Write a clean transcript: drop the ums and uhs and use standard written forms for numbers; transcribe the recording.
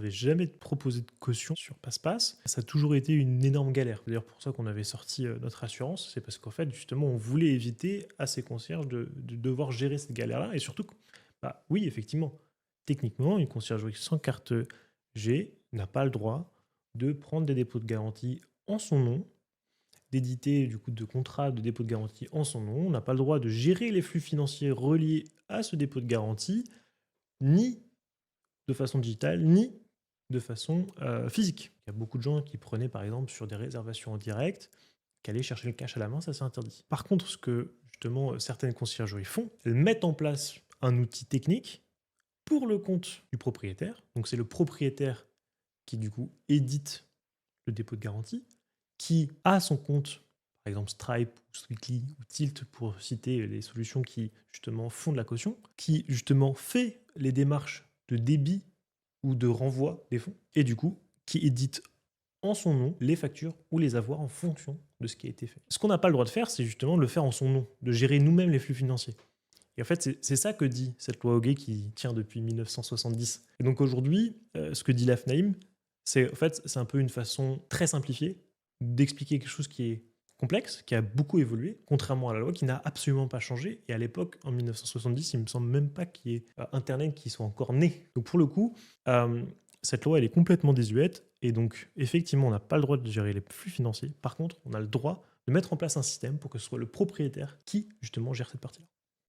n'avait jamais proposé de caution sur Passe-Passe. Ça a toujours été une énorme galère. C'est d'ailleurs pour ça qu'on avait sorti notre assurance. C'est parce qu'en fait, justement, on voulait éviter à ces concierges de devoir gérer cette galère-là. Et surtout, bah oui, effectivement, techniquement, une conciergerie sans carte G n'a pas le droit de prendre des dépôts de garantie en son nom, d'éditer du coup de contrat de dépôt de garantie en son nom. On n'a pas le droit de gérer les flux financiers reliés à ce dépôt de garantie, ni de façon digitale, ni de façon physique. Il y a beaucoup de gens qui prenaient par exemple sur des réservations en direct, qui allaient chercher le cash à la main, ça c'est interdit. Par contre, ce que justement certaines conciergeries font, elles mettent en place un outil technique pour le compte du propriétaire. Donc c'est le propriétaire qui du coup édite le dépôt de garantie, qui a son compte, par exemple Stripe, ou Sweetly ou Tilt pour citer les solutions qui justement font de la caution, qui justement fait les démarches de débit ou de renvoi des fonds, et du coup qui édite en son nom les factures ou les avoirs en fonction de ce qui a été fait. Ce qu'on n'a pas le droit de faire, c'est justement de le faire en son nom, de gérer nous-mêmes les flux financiers. Et en fait, c'est ça que dit cette loi Hoguet qui tient depuis 1970. Et donc aujourd'hui, ce que dit l'AFNAIM, c'est en fait, c'est un peu une façon très simplifiée d'expliquer quelque chose qui est complexe, qui a beaucoup évolué, contrairement à la loi qui n'a absolument pas changé. Et à l'époque, en 1970, il me semble même pas qu'il y ait Internet qui soit encore né. Donc pour le coup, cette loi, elle est complètement désuète. Et donc, effectivement, on n'a pas le droit de gérer les flux financiers. Par contre, on a le droit de mettre en place un système pour que ce soit le propriétaire qui, justement, gère cette partie-là.